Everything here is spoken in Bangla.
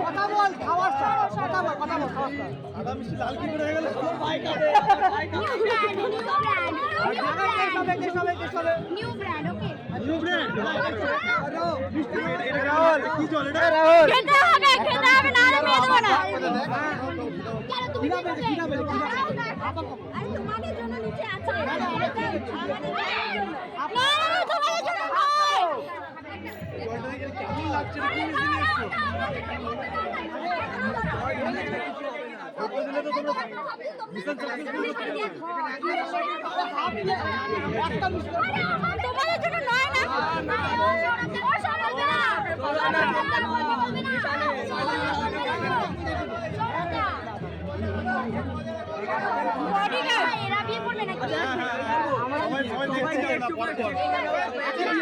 কথা বল খাওয়ার কথা বল আদা মিষ্টি লাল কি করে হয়ে গেল নিউ ব্র্যান্ড ওকে নিউ ব্র্যান্ড কি চল এটা খেতে হবে না হলে মেয়ে দেবো না আরে তোমাদের জন্য নিচে আছে আমাদের তোমাদের জন্য নয় কেমন লাগছে কি মিষ্টি নিয়ে এসছো দিলে তো তোমরা মিশন সাকসেসফুল তোমাদের জন্য নয় না এরা বিয়ে করবে নাকি সবাই দেখছি আমরা পর